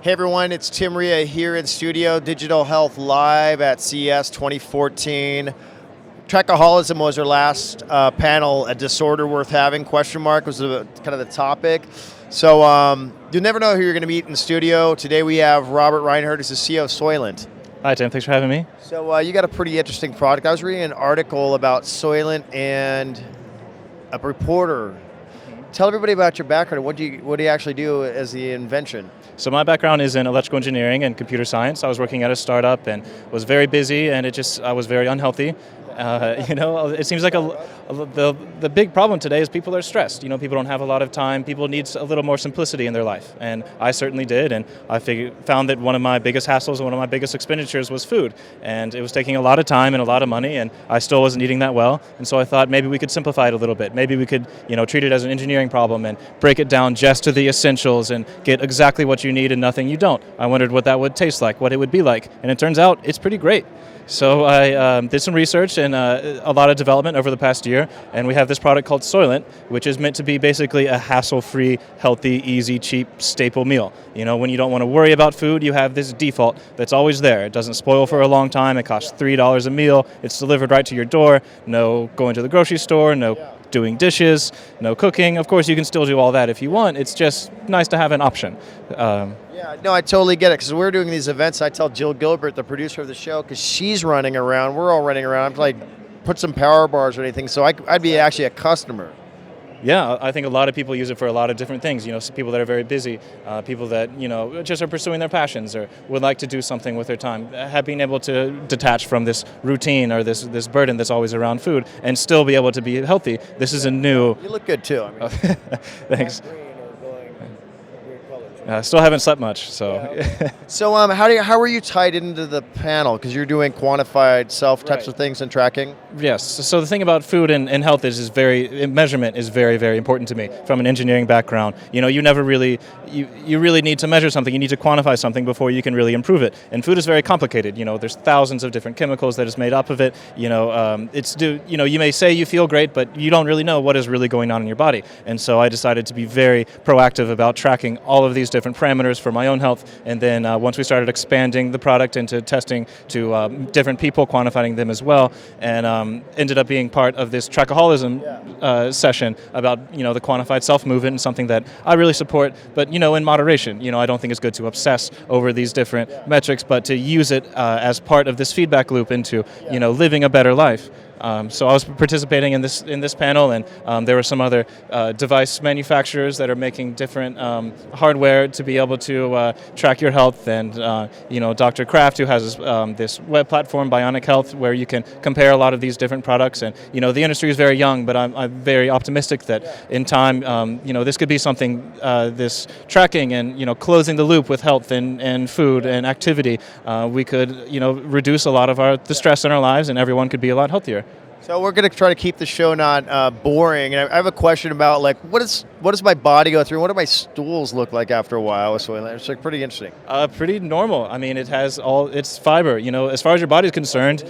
Hey everyone, it's Tim Reha here in studio, Digital Health Live at CES 2014. Trackaholicism was our last panel, a disorder worth having, question mark, was kind of the topic. So you'll never know who you're going to meet in the studio. Today we have Robert Rhinehart, who's the CEO of Soylent. Hi Tim, thanks for having me. So you got a pretty interesting product. I was reading an article about Soylent and a reporter. Tell everybody about your background. What do you actually do as the invention? So my background is in electrical engineering and computer science. I was working at a startup and was very busy, and I was very unhealthy. It seems like the big problem today is people are stressed. People don't have a lot of time. People need a little more simplicity in their life, and I certainly did. And I found that one of my biggest hassles and one of my biggest expenditures was food, and it was taking a lot of time and a lot of money, and I still wasn't eating that well. And so I thought maybe we could simplify it a little bit. Maybe we could, treat it as an engineering problem and break it down just to the essentials and get exactly what you need and nothing you don't. I wondered what that would taste like, what it would be like, and it turns out it's pretty great. So I did some research and a lot of development over the past year, and we have this product called Soylent, which is meant to be basically a hassle-free, healthy, easy, cheap staple meal. When you don't want to worry about food, you have this default that's always there. It doesn't spoil for a long time. It costs $3 a meal. It's delivered right to your door. No going to the grocery store, no doing dishes, no cooking. Of course, you can still do all that if you want. It's just nice to have an option. Yeah, no, I totally get it, because we're doing these events. I tell Jill Gilbert, the producer of the show, because she's running around, we're all running around, I'm like, put some power bars or anything, so I'd be actually a customer. Yeah, I think a lot of people use it for a lot of different things. People that are very busy, people that, just are pursuing their passions or would like to do something with their time, have been able to detach from this routine or this burden that's always around food and still be able to be healthy. This is a new... You look good too. Thanks. Still haven't slept much, so. Yeah. So how are you tied into the panel? Because you're doing quantified self types of things and tracking? Yes. So the thing about food and health is measurement is very, very important to me from an engineering background. You never really, you really need to measure something. You need to quantify something before you can really improve it. And food is very complicated. There's thousands of different chemicals that is made up of it. You may say you feel great, but you don't really know what is really going on in your body. And so I decided to be very proactive about tracking all of these different parameters for my own health, and then once we started expanding the product into testing to different people, quantifying them as well, and ended up being part of this Trackaholicism session about the quantified self movement, and something that I really support, but in moderation. I don't think it's good to obsess over these different metrics, but to use it as part of this feedback loop into living a better life. So I was participating in this panel, and there were some other device manufacturers that are making different hardware to be able to track your health, and Dr. Kraft, who has this web platform, Bionic Health, where you can compare a lot of these different products. And the industry is very young, but I'm very optimistic that in time, this could be something, this tracking and closing the loop with health and food and activity, we could reduce a lot of the stress in our lives, and everyone could be a lot healthier. So we're going to try to keep the show not boring. And I have a question about what does my body go through? What do my stools look like after a while? So it's pretty interesting. Pretty normal. I mean, it has it's fiber. As far as your body's concerned.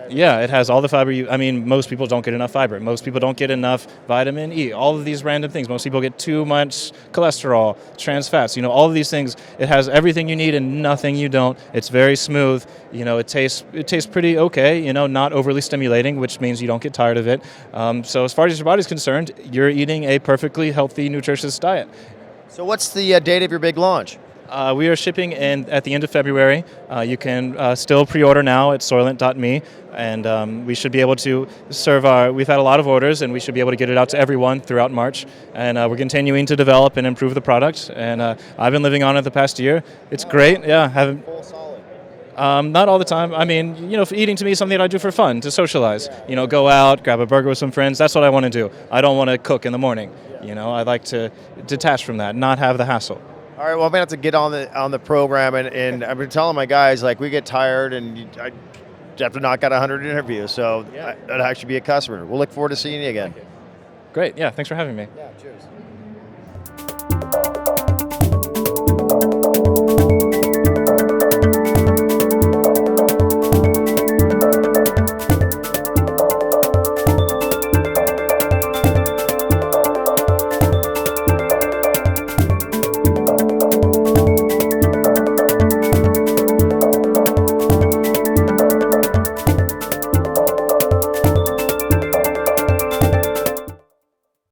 Yeah, it has all the fiber. Most people don't get enough fiber. Most people don't get enough vitamin E. All of these random things. Most people get too much cholesterol, trans fats. All of these things. It has everything you need and nothing you don't. It's very smooth. It tastes pretty okay. Not overly stimulating, which means you don't get tired of it. So as far as your body's concerned, you're eating a perfectly healthy, nutritious diet. So what's the date of your big launch? We are shipping at the end of February. You can still pre-order now at Soylent.me, and we should be able to we've had a lot of orders, and we should be able to get it out to everyone throughout March. And we're continuing to develop and improve the product, and I've been living on it the past year. It's great. Yeah, Full solid. Not all the time. Eating to me is something that I do for fun, to socialize. Go out, grab a burger with some friends. That's what I want to do. I don't want to cook in the morning. I like to detach from that, not have the hassle. All right, well, I'm going to have to get on the program, and I've been telling my guys, we get tired, and I have to knock out 100 interviews, so I'd actually be a customer. We'll look forward to seeing you again. Great, yeah, thanks for having me. Yeah, cheers.